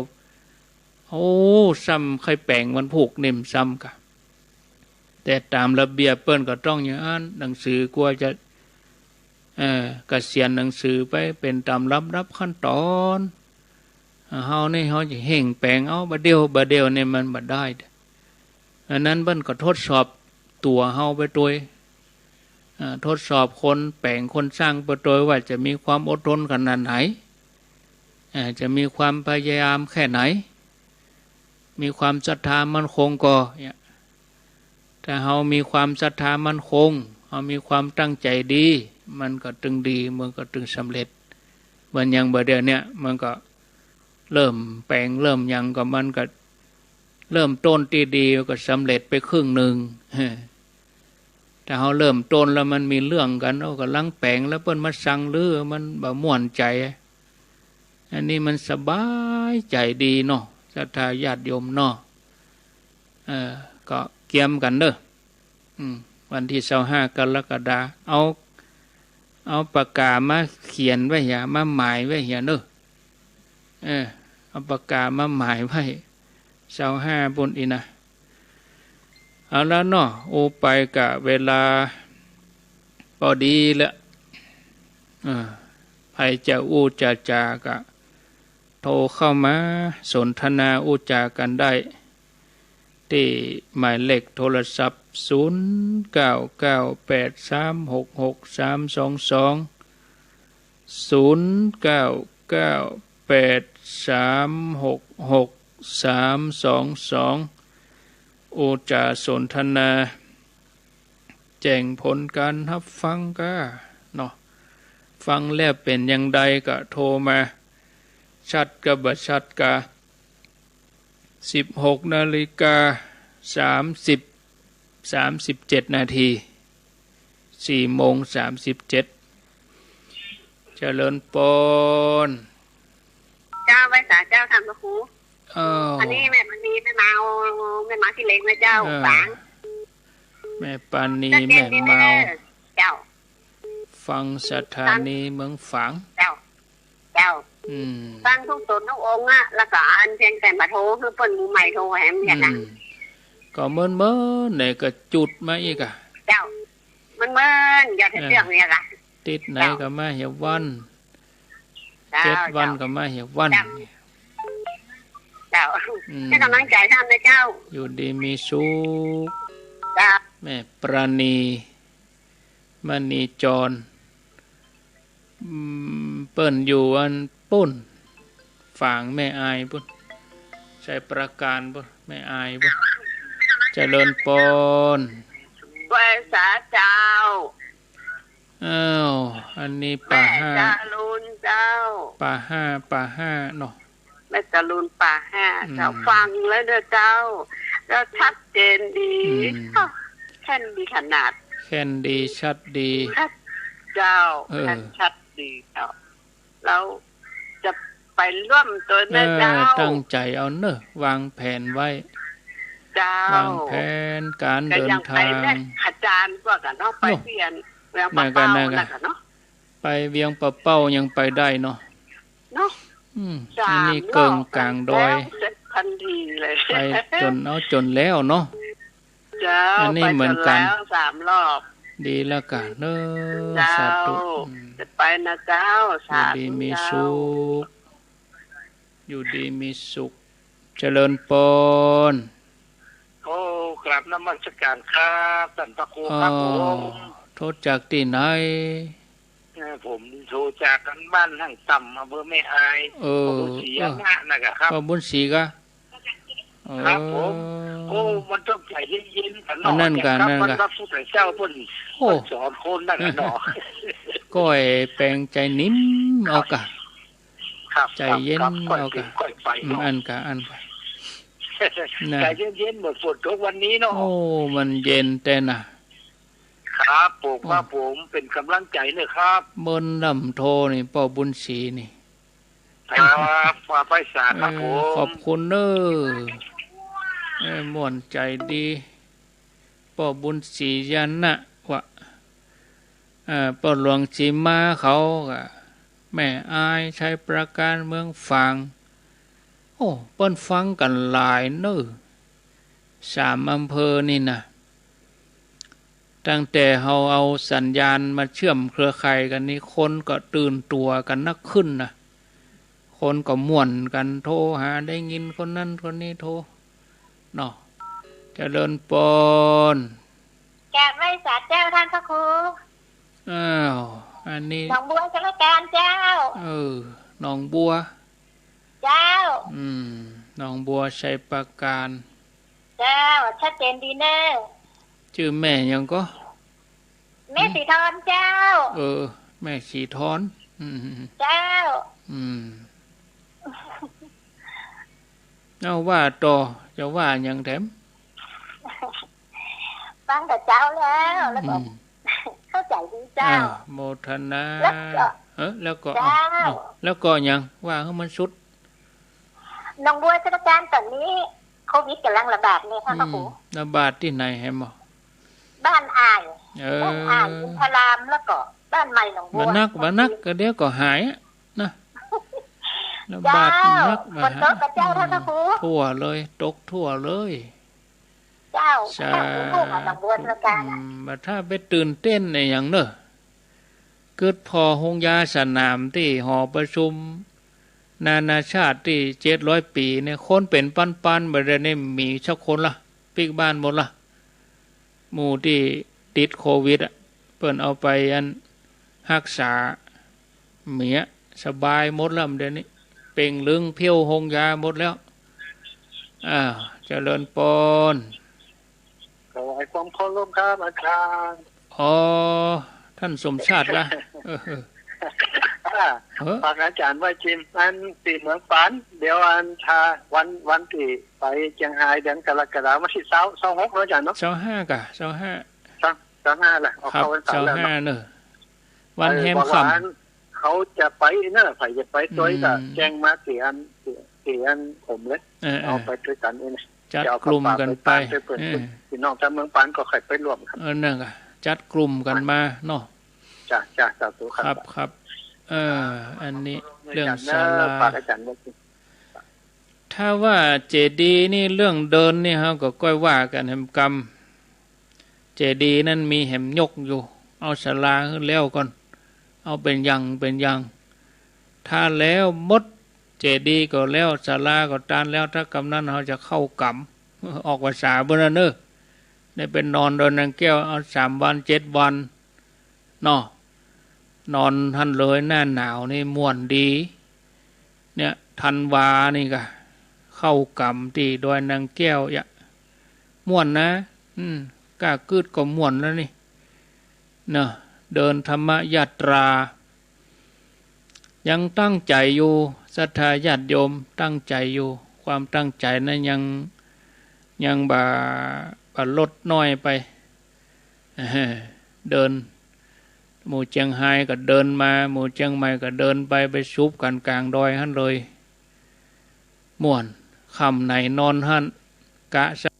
ซ้ำใครแปลงมันผูกนิ่มซ้ำกะแต่ตามระเบียบเปิ้นก็ต้องอย่างนั้นหนังสือกลัวจะเกษียณหนังสือไปเป็นตามลำดับขั้นตอนเฮานี่เฮาจะเห่งแปลงเอาบ่เดียวนี่มันบ่ได้ อันนั้นเบิ้นก็ทดสอบตัวเฮาไปด้วยทดสอบคนแปลงคนสร้างไปด้วยว่าจะมีความอดทนขนาดไหนจะมีความพยายามแค่ไหนมีความศรัทธามั่นคงก็ถ้าเฮามีความศรัทธามั่นคงเฮามีความตั้งใจดีมันก็ตึงดีมันก็ตึงสำเร็จเหมือนอย่างเดี๋ยวนี้มันก็เริ่มแปลงเริ่มยังก็มันก็เริ่มต้นที่ดีก็สำเร็จไปครึ่งหนึ่งถ้าเฮาเริ่มต้นแล้วมันมีเรื่องกันเอาก็ลังแปลงแล้วเปิ้นมาสั่งลือมันบ่ม่วนใจอันนี้มันสบายใจดีเนาะศรัทธาญาติโยมเนาะก็เกี่ยมกันเด้อวันที่25กรกฎาคมเอาปากกามาเขียนไว้อย่ามาหมายไว้อย่าเด้อเอาปากกามาหมายไว้25ปุ่นอีนะเอาแล้วเนาะโอไปกะเวลาพอดีแล้วใครจะอู้จะจากะโทรเข้ามาสนทนาอู้จากันได้ที่หมายเลขโทรศัพท์0998366322 โอจาสนทนาแจ้งผลการรับฟังก็เนาะฟังแล้วเป็นอย่างใดก็โทรมาชัดกับบัชัดกะ16:37 นาที4:37เจริญปนเจ้าไว้สาเจ้าทำกระคูอันนี้แม่มันมีแม่มาที่เล็กนะเจ้าฝังแม่ปานีแม่เมาเจ้าฟังสถานีเมืองฝังเจ้าฟังทุกตนทุกองค์อะแล้วก็อันเพียงแต่มาโทรคือเปิ้นมือใหม่โทรแหมอย่างนั้นก็เมื่อไหนก็จุดมาอีกอ่ะเจ้ามันอย่าเรื่องเนี่ยล่ะติดไหนก็มาเหี่ยววัน7 วันก็มาเหี่ยววันเจ้าให้กำลังใจท่านนะเจ้าอยู่ดีมีสุขแม่ปราณีมณีจรเปิ้นอยู่อันปุ้นฝางแม่อายปุ้นใช้ประการปุ้นแม่อายปุ้นเจริญปนไว้สาเจ้าอันนี้ป่าห้าแม่จารุนเจ้าป่าห้าเนาะแม่จารุนป่าห้าเจ้าฟังแล้วเด้อเจ้าแล้วชัดเจนดีแค่นดีขนาดแค่นดีชัดดีเจ้าแค่นชัดดีเจ้าแล้วจะไปร่วมตัวแม่เจ้าตั้งใจเอาเนอะวางแผนไว้วางแผนการเดินทางอาจารย์ก็กันเนาะไปเวียงเวียงปะเป้าเนาะไปเวียงปะเป้ายังไปได้เนาะอันนี้เกิงกลางดอยทันทีเลยไปจนแล้วเนาะอันนี้เหมือนกัน3 รอบดีแล้วกันเนอะสาธุจะไปนะเจ้าสาธุดีมีสุขอยู่ดีมีสุขเจริญปนกราบนมัสการครับท่านพระครูครับผมโทษจากที่ไหนผมโทรจากกันบ้านหั่งต่ำอำเภอแม่อายบุญศรีนะครับบุญศรีก็ครับผมมันต้องใจเย็นๆกันเนาะนั่นกันมันรับผู้แต่เจ้าเพิ่นสอนคนนั่นเนาะก้อยแปลงใจนิ่มเอากะใจเย็นเอากะอันกะใจเย็นๆหมดฝนตกวันนี้เนาะมันเย็นแต่น่ะครับผมว่าผมเป็นกำลังใจเลยครับเบิ้นลำโทนี่ป่อบุญศรีนี่ครับฝ่าไฟสาครับผมขอบคุณเด้อม่วนใจดีป่อบุญศรียันนะว่าป่อหลวงจีมาเขาแม่อายใช้ประการเมืองฟังเปิ้นฟังกันหลายเนอะ3 อำเภอนี่นะตั้งแต่เฮาเอาสัญญาณมาเชื่อมเครือข่ายกันนี่คนก็ตื่นตัวกันนักขึ้นนะคนก็ม่วนกันโทรหาได้ยินคนนั้นคนนี้โทรเนาะจ เจริญปนแกะไว้สาเจ้าท่านพระครูอ้าวอันนี้หนองบัวจะละการเจ้าหนองบัวเจ้าหนองบัวชัยปราการเจ้าชัดเจนดีเนอชื่อแม่ยังก็แม่สีทอนเจ้าแม่สีทอนเจ้าเอาว่าต่อจะว่ายังแถมฟังแต่เจ้าแล้วก็เข้าใจดีเจ้าโมทนาแล้วก็ยังว่าให้มันสุดหนองบัวสถานการณ์ตอนนี้โควิดกำลังระบาดเนี่ยท่านพระครูระบาดที่ไหนแฮมบ้านอ่างอินทรามแล้วก็บ้านใหม่หนองบัวบ้านนักก็เดี๋ยวก็หายนะระบาดนักมาตกกับเจ้าท่านพระครูทั่วเลยตกทั่วเลยเจ้าใช่หนองบัวสถานการณ์บัดถ้าไปตื่นเต้นในอย่างเนอะเกิดพอหงยาสนามที่หอประชุมนานาชาติที่700 ปีเนี่ยคนเป็นปันๆบ่ได้นี่มีสักคนละปิกบ้านหมดละหมู่ที่ติดโควิดเปิ้นเอาไปรักษาเมียสบายหมดแล้วเดี๋ยวนี้เป่งลึงเพี้ยวหงยาหมดแล้วเจริญปนขอให้ความเคารพครับอาจารย์ท่านสมชาติละฝากอาจารย์ว่าจิมตีเมืองฝันเดี๋ยววันที่ไปเชียงรายเดือนกรกฎาคมวันที่26อาจารย์เนาะ25กะ25แหละเข้าวันเสาร์แล้วเนอะวันแฮมค่ำเขาจะไปเนอะใครจะไปด้วยก็แจ้งมาเสียนผมเลยเอาไปด้วยกันเองจัดกลุ่มกันไปพี่น้องจากเมืองฝันก็ใครไปร่วมครับนั่นก็จัดกลุ่มกันมาเนาะจ้าสาธุครับอันนี้เรื่องศาลาถ้าว่าเจดีย์นี่เรื่องเดินนี่เฮาก็ก้อยว่ากันแห่มกรรมเจดีย์นั้นมีแห่มยกอยู่เอาศาลาขึ้นแล้วก่อนเอาเป็นยังถ้าแล้วมดเจดีย์ก็แล้วศาลาก็ตานแล้วถ้ากำนั้นเฮาจะเข้ากรรมออกภาษาบ่นั่นเด้อได้เป็นนอนโดนนางแก้วเอา3 วัน 7 วันเนาะนอนท่านเลยหน้าหนาวนี่ม่วนดีเนี่ยธันวานี่ก็เข้ากรรมที่ดอยนางแก้วม่วนนะกล้ากืดก็ม่วนแล้วนี่เนาะเดินธรรมยาตรายังตั้งใจอยู่ศรัทธาญาติโยมตั้งใจอยู่ความตั้งใจนั้นยังบ่ลดน้อยไปเดินหมู่เชียงไฮ้ก็เดินมาหมู่เชียงใหม่ก็เดินไปชุบกันกลางดอยหั่นเลยม่วนค่ำไหนนอนหั่นกะสัก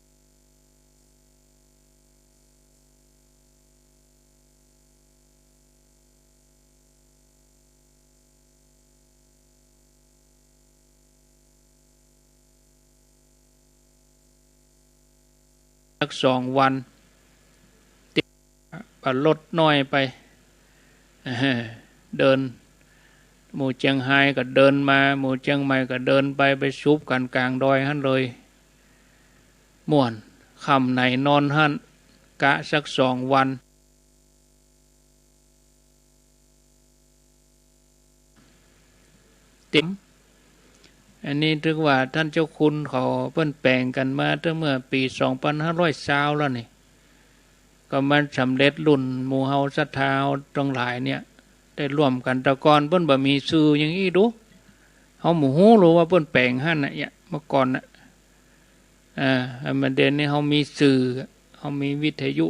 2 วันลดน้อยไปเดินหมู่เชียงไฮ้ก็เดินมาหมู่เชียงใหม่ก็เดินไปชุบกันกลางดอยหั่นเลยม่วนค่ำไหนนอนหั่นกะสัก2 วันติ๋มอันนี้ถึงว่าท่านเจ้าคุณเขาเพิ่นแปลงกันมาตั้งเมื่อปี2520แล้วนี่ก็มันสำเร็จรุ่นหมู่เฮาศรัทธาทั้งหลายเนี่ยได้ร่วมกันแต่ก่อนเพิ่นบ่มีสื่ออย่างนี้ดูเฮาหมู่ฮู้รู้ว่าเพิ่นแปลงหั่นน่ะเมื่อก่อนน่ะมันเด่นนี่เฮามีสื่อเฮามีวิทยุ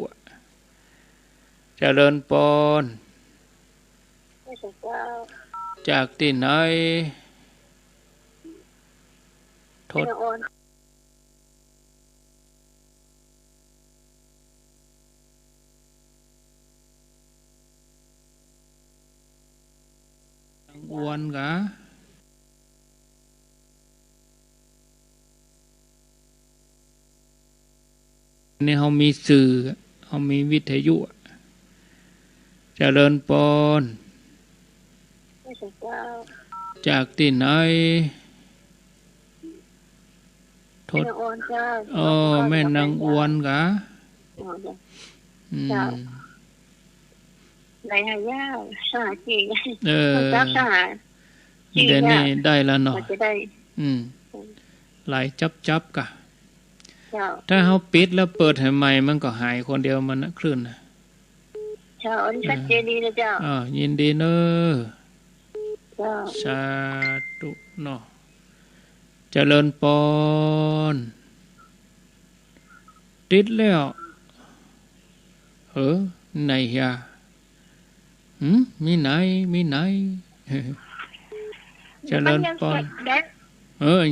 เจริญปนจากที่ไหนโทษอ้วนกะนี่เขามีสื่อเขามีวิทยุเจริญปนจากที่ไหน โทษ นางอวนเจ้า อ๋อแม่นางอวนกะ อ๋อ อืม ไหนหายาสหจี เออ เจ้าสหจี เดี๋ยวนี้ได้แล้วเนาะ มันจะได้ หลายจับกะ เจ้า ถ้าเฮาปิดแล้วเปิดให้ใหม่มันก็หายคนเดียวมันนะคลื่นน่ะ เจ้าอันนี้ชัดเจนดีนะเจ้า ยินดีเนอะ เจ้า สาธุเนาะเจริญปอนติดแล้วไหนยามีไหนเจริญปอน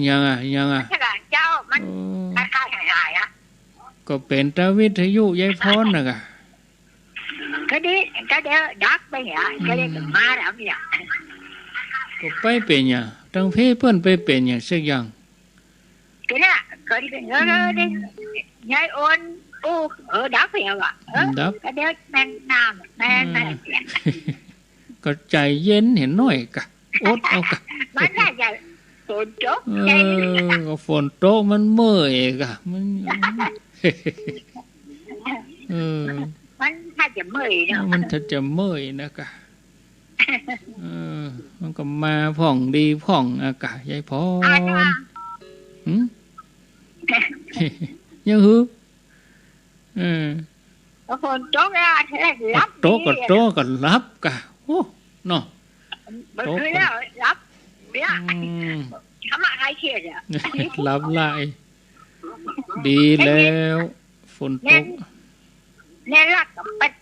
ยังอ่ะ ถ้าเจ้ามันคล้ายๆหายๆอ่ะ ก็เป็นตาวิทยุยายพรน่ะกะ ก็ดีก็เดี๋ยวดักไปเนี่ยก็เรียกมาแล้วเนี่ย ก็ไปเป็นหยังตั้งเพเพิ่นไปเป็นหยังสักอย่าง ก็เนี่ยก็ที่เป็นดิยายโอนดักไปแล้วอ่ะดับ ก็เดี๋ยวแม่น้ำแม่ ก็ใจเย็นเห็นหน่อยกะอดเอากะ มันน่าจะฝนตก ก็ฝนตกมันเมื่อยกะมันมันน่าจะเมื่อยเนาะ มันถ้าจะเมื่อยนะกะมันก็มาผ่องดีผ่องอากาศยายพรยังหือฝนตกแล้วรับ โตก็รับกะโอ้เนาะ มันคือแล้วรับเนี่ยทำอะไรเครียดอ่ะ รับไล่ดีแล้วฝนตกเนี่ยรักกับเป็ด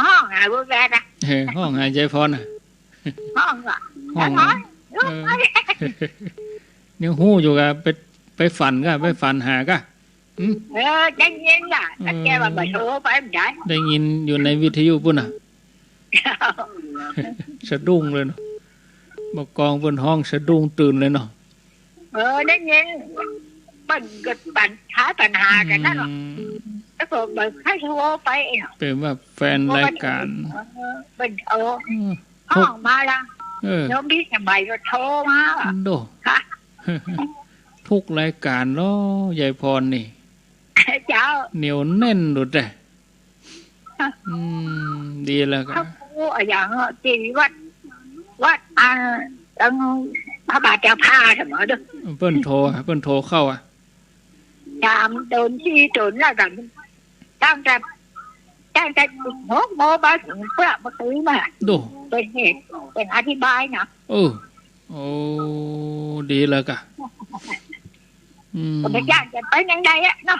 ห้องอะไรพวกแกนะห้องหายใจพรน่ะ ห้องอ่ะห้องยังหู้อยู่กะไปฝันกะไปฝันหากะได้ยินอ่ะแต่แกว่าไปโทรไปไม่ได้ยินอยู่ในวิทยุปุ่นน่ะสะดุ้งเลยเนาะบอกกองบนห้องสะดุ้งตื่นเลยเนาะได้ยินเป็นก็ปัญหากันนั่นหรอแล้วก็ไปให้โทรไปเป็นว่าแฟนรายการเป็นห้องมาละน้องพี่สมัยก็โทรมาโดทุกรายการเนาะยายพรนี่เจ้าเหนียวแน่นดุดเลยดีแล้วก็อย่างที่วัดตั้งพระบาทเจ้าผ้าเสมอเด้อเปิ้นโทรเข้าตามโดนที่โดนแล้วกันตั้งแต่หัวโมบาถึงเพื่อมาซื้อมาดูเป็นเหตุเป็นอธิบายนะโอ้ดีแล้วกะก็ไม่ยากจะไปยังไงอ่ะเนาะ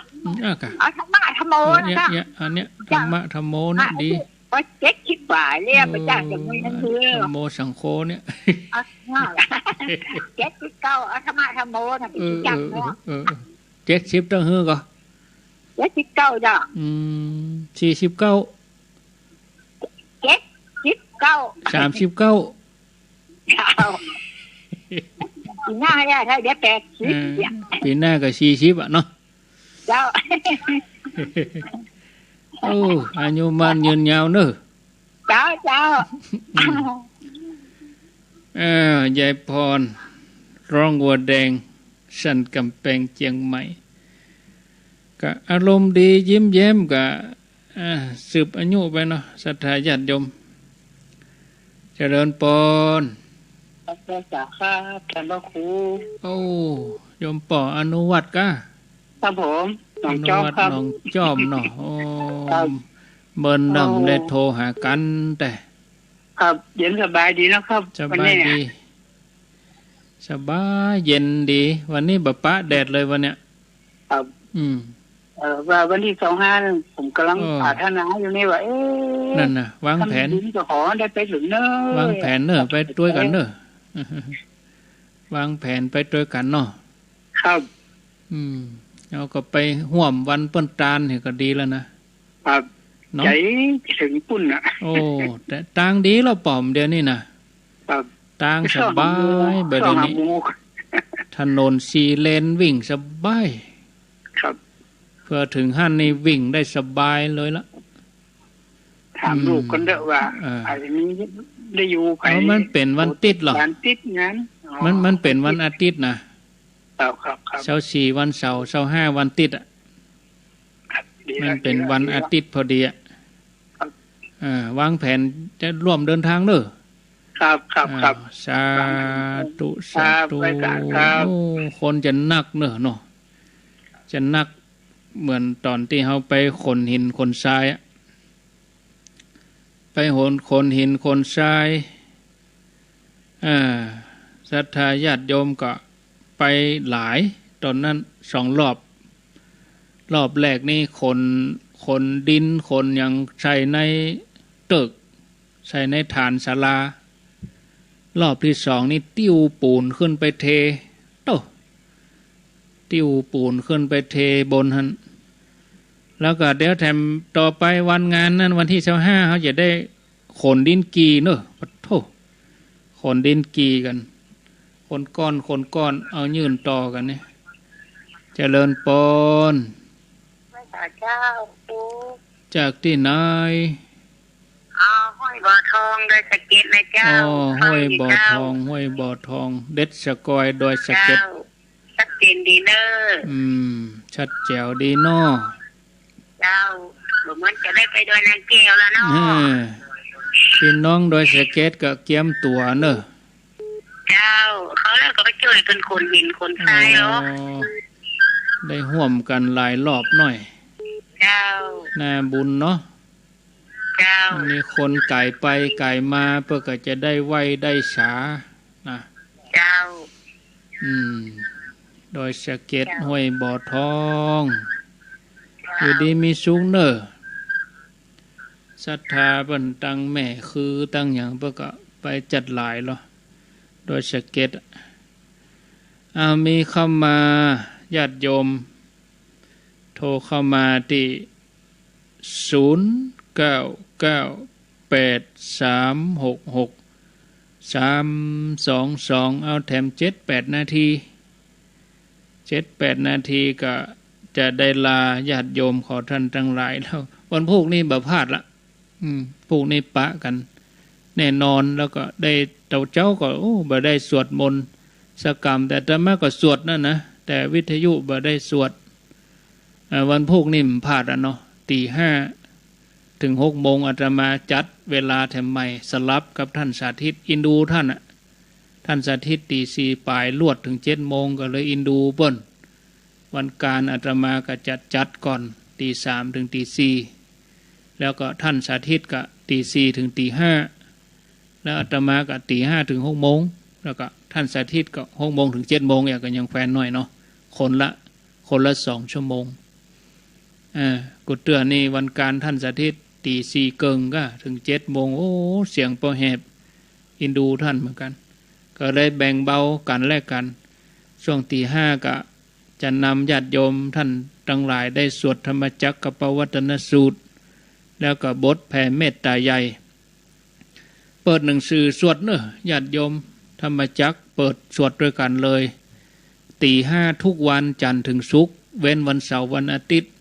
เอาธรรมะธรรมโมนะอันเนี้ยธรรมะธรรมโมนี่ดีว่า70 บาทเนี่ยไปจ้างจะมีนั่นคือธรรมโมสังโฆเนี่ย79เอาธรรมะธรรมโมนะไปจ้างเนาะ70ต้องฮือก็79จ้ะ49 39ปีหน้าเนี่ยถ้าเดี๋ยว80ปีหน้าก็40อ่ะเนาะเจ้าอายุมันยืนยาวเนอะเจ้ายายพรร้องวัวแดงสั่นกำแพงเชียงใหม่ก็อารมณ์ดียิ้มแย้มก็สืบอายุไปเนาะศรัทธาญาติโยมเจริญปอนครับท่านพระครูโยมป่ออนุวัตกะครับผมน้องจอมครับน้องจอมเนาะเบิ่นดังได้โทรหากันแต่ครับเย็นสบายดีนะครับสบายดีสบายเย็นดีวันนี้บ่ปะแดดเลยวันเนี้ยครับว่าวันที่25ผมกำลังปรารถนาอยู่นี่ว่านั่นน่ะวางแผนจะขอได้ไปถึงเนอะวางแผนเนอะไปด้วยกันเนอะวางแผนไปด้วยกันเนาะครับเราก็ไปห่วมวันเปิ้นตาลเนี่ยก็ดีแล้วนะครับใจถึงปุ่นอ่ะแต่ต่างดีแล้วป่อมเดี๋ยวนี้นะครับต่างสบายแบบนี้ถนน4 เลนวิ่งสบายครับเพื่อถึงห้านนี่วิ่งได้สบายเลยละถามลูกกันเด้อว่าอันนี้ได้อยู่มันเป็นวันติดหรอวันติดงั้นมันเป็นวันอาทิตย์นะ เสาร์สี่วันเสาร์เสาร์ห้าวันติดอ่ะมันเป็นวันอาทิตย์พอดีอ่ะวางแผนจะร่วมเดินทางเนอะครับสาธุสาธุโอ้คนจะนักเนอะเนาะจะนักเหมือนตอนที่เขาไปขนหินขนทรายไปขนหินขนทรายศรัทธาญาติโยมก็ไปหลายตอนนั้น2 รอบแรกนี่ขนดินขนอย่างใส่ในตึกใส่ในฐานศาลารอบที่2นี่ติ้วปูนขึ้นไปเทติ้วปูนขึ้นไปเทบนหันแล้วก็เดี๋ยวแถมต่อไปวันงานนั้นวันที่25เขาจะได้ขนดินกีเนอะปะโถขนดินกีกันขนก้อนเอายื่นต่อกันเนี่ยเจริญปนเจ้าปูจากที่ไหนห้วยบ่อทองโดยสะเก็ดนะเจ้าห้วยบ่อทองเด็ดสะกอยโดยสะเก็ดชัดเจนดีเนอชัดแจ๋วดีเนาะเจ้าเหมือนจะได้ไปโดยนางแก้วแล้วเนาะพี่น้องโดยสะเก็ดก็เกียมตัวเนอะเจ้าเขาแล้วก็ไปช่วยเป็นคนหินคนทรายเนาะได้ห่วมกันหลายรอบหน่อยเจ้าน่าบุญเนาะเจ้ามีคนไก่ไปไก่มาเพื่อก็จะได้ไว้ได้ฉานะเจ้าโดยสะเก็ดห้วยบ่อทองอยู่ดีมีสุขเนอะศรัทธาเพิ่นตั้งแม่คือตั้งอย่างเพื่อก็ไปจัดหลายหรอโดยสะเก็ดมีเข้ามาญาติโยมโทรเข้ามาที่0998366322เอาแถม7-8 นาที7-8 นาทีก็จะได้ลาญาติโยมขอท่านทั้งหลายแล้ววันพวกนี้บ่พลาดละพวกนี้ปะกันแน่นอนแล้วก็ได้เจ้าก็บ่ได้สวดมนต์สกรรมแต่ธรรมะก็สวดนั่นนะแต่วิทยุบ่ได้สวดวันพวกนี้พลาดเนาะ 5:00 ถึง 6:00 นอาตมาจัดเวลาแถมใหม่สลับกับท่านสาธิตอินดูท่านสาธิต 4:00 ปลายลวดถึง 7:00 นก็เลยอินดูเปิ้นวันการอาตมาก็จัดก่อน 3:00 ถึง 4:00 แล้วก็ท่านสาธิตก็ 4:00 ถึง 5:00 แล้วอาตมาก็ 5:00 ถึง 6:00 นแล้วก็ท่านสาธิตก็ 6:00 นถึง 7:00 นอย่างก็ยังแฟนหน่อยเนาะคนละ2 ชั่วโมงกุฏเตือนี่วันการท่านสาธิต 4:00 นก็ถึง 7:00 นเสียงปอแหบอินดูท่านเหมือนกันก็เลยแบ่งเบากันแลกกันช่วง 5:00 ก็จะนำญาติโยมท่านทั้งหลายได้สวดธรรมจักรกับปวัตตนสูตรแล้วก็บทแผ่เมตตาใหญ่เปิดหนังสือสวดเนอะญาติโยมธรรมจักรเปิดสวดด้วยกันเลย 5:00 ทุกวันจันทร์ถึงศุกร์เว้นวันเสาร์วันอาทิตย์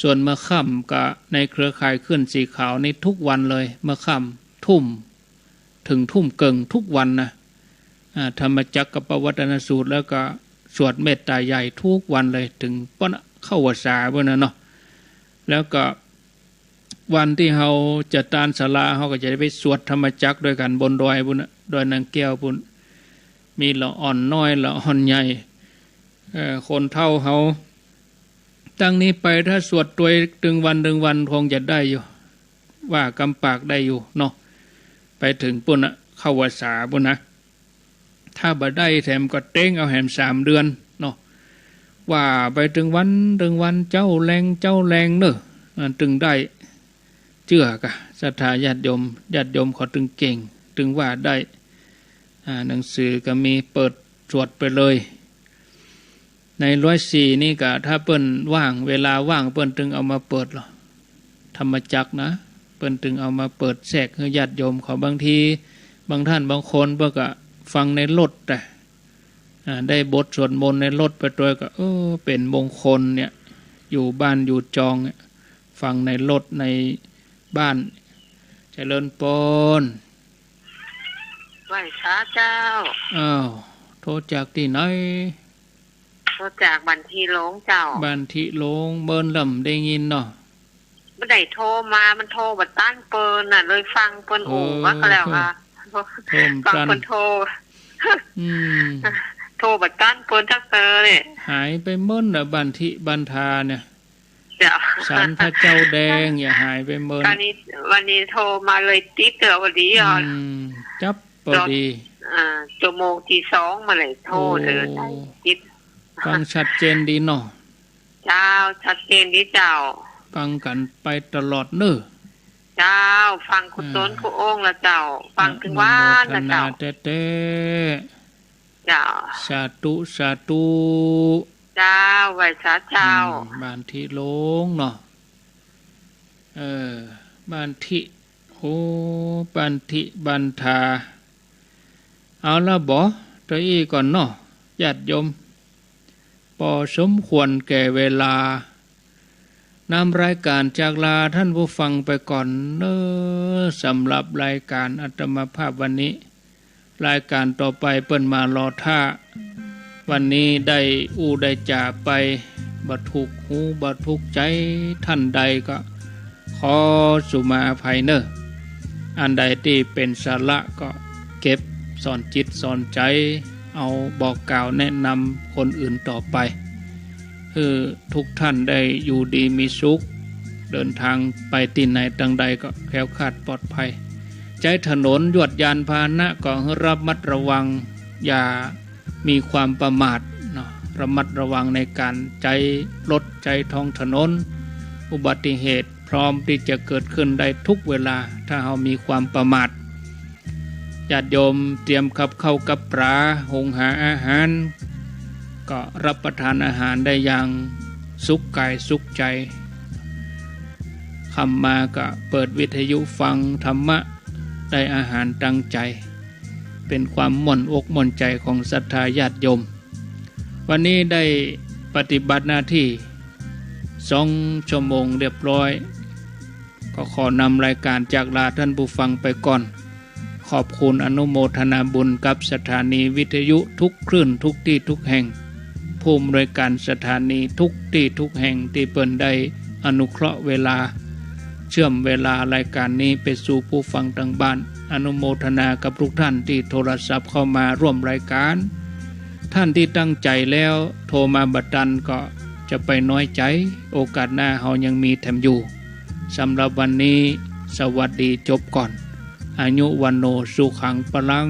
ส่วนเมื่อค่ำก็ในเครือข่ายขึ้นสีขาวนี่ทุกวันเลยเมื่อค่ำทุ่มถึงทุ่มเกิงทุกวันนะธรรมจักรกับปวัตตนสูตรแล้วก็สวดเมตตาใหญ่ทุกวันเลยถึงป้อนเข้าวสาเพื่อนนะเนาะแล้วก็วันที่เขาจัดการศาลาเขาก็จะได้ไปสวดธรรมจักรด้วยกันบนดอยบุญดอยนางแก้วบุญมีละอ่อนน้อยละอ่อนใหญ่คนเท่าเขาตั้งนี้ไปถ้าสวดตัวถึงวันคงจะได้อยู่ว่ากำปากได้อยู่เนาะไปถึงปุ่นนะเข้าวสาปุ่นนะถ้าบ่ได้แถมก็เต้งเอาแหม3 เดือนเนาะว่าไปถึงวันเจ้าแรงเนอะถึงได้เชื่อกะศรัทธาญาติโยมขอถึงเก่งถึงว่าได้หนังสือก็มีเปิดสวดไปเลยใน104นี่ก็ถ้าเปิ้นว่างเวลาว่างเปิ้นถึงเอามาเปิดหรอธรรมจักรนะเปิ้นถึงเอามาเปิดแทรกให้ญาติโยมเขาบางทีบางท่านบางคนเปิ้นก็ฟังในรถแต่ได้บทสวดมนต์ในรถไปด้วยก็เป็นมงคลเนี่ยอยู่บ้านอยู่จองฟังในรถในบ้านเจริญปนไหว้สาเจ้าโทรจากที่ไหน รู้จักบันทีโลงเจ้าบันทิโลงเบิ่นลำได้ยินเนาะบ่ได้โทรมามันโทรบ่ต้านเปิ้นน่ะเลยฟังเปิ้นโอ้ว่าก็แล้วค่ะฟังเปิ้นโทรโทรบ่ต้านเปิ้นจักเตอเนี่ยหายไปเมิ่นน่ะบันทิบันทาเนี่ยจ้ะศาลพระเจ้าแดงอย่าหายไปเมิ่นวันนี้โทรมาเลยติดเด้อพอดีอ่ะจับพอดีชั่วโมงที่2มาเลยโทรเด้อได้ติดฟังชัดเจนดีเนาะเจ้าชัดเจนดีเจ้าฟังกันไปตลอดเน้อเจ้าฟังคุณต้นคุณโอ่งละเจ้าฟังถึงว่านละเจ้าเต้เจ้าสาธุสาธุเจ้าไว้สาเจ้าบ้านที่โลงเนาะบ้านที่โอ้บ้านที่บันทาเอาละบ่ตัวอีก่อนเนาะญาติโยมพอสมควรแก่เวลานำรายการจากลาท่านผู้ฟังไปก่อนเน้อสำหรับรายการอาตมาภาพวันนี้รายการต่อไปเปิ้นมารอท่าวันนี้ได้ได้จากไปบ่ถูกหูบ่ถูกใจท่านใดก็ขอสุมาอภัยเน้ออันใดที่เป็นสาระก็เก็บสอนจิตสอนใจเอาบอกกล่าวแนะนำคนอื่นต่อไปทุกท่านได้อยู่ดีมีสุขเดินทางไปที่ไหนทางใดก็แคล้วคลาดปลอดภัยใจถนนยวดยานพาหนะก็ระมัดระวังอย่ามีความประมาทเนาะระมัดระวังในการใจรถใจท้องถนนอุบัติเหตุพร้อมที่จะเกิดขึ้นได้ทุกเวลาถ้าเรามีความประมาทญาติโยมเตรียมกับข้าวกับปลาหุงหาอาหารก็รับประทานอาหารได้อย่างสุขกายสุขใจคำมาก็เปิดวิทยุฟังธรรมะได้อาหารตั้งใจเป็นความม่วนอกม่วนใจของศรัทธาญาติโยมวันนี้ได้ปฏิบัติหน้าที่2 ชั่วโมงเรียบร้อยก็ขอนำรายการจากลาท่านผู้ฟังไปก่อนขอบคุณอนุโมทนาบุญกับสถานีวิทยุทุกคลื่นทุกที่ทุกแห่งผู้อำนวยการสถานีทุกที่ทุกแห่งที่เปิ้นได้อนุเคราะห์เวลาเชื่อมเวลารายการนี้ไปสู่ผู้ฟังทางบ้านอนุโมทนากับทุกท่านที่โทรศัพท์เข้ามาร่วมรายการท่านที่ตั้งใจแล้วโทรมาบัดดันก็จะไปน้อยใจโอกาสหน้าเฮายังมีแถมอยู่สำหรับวันนี้สวัสดีจบก่อนอายุวันโนสุขังปลัง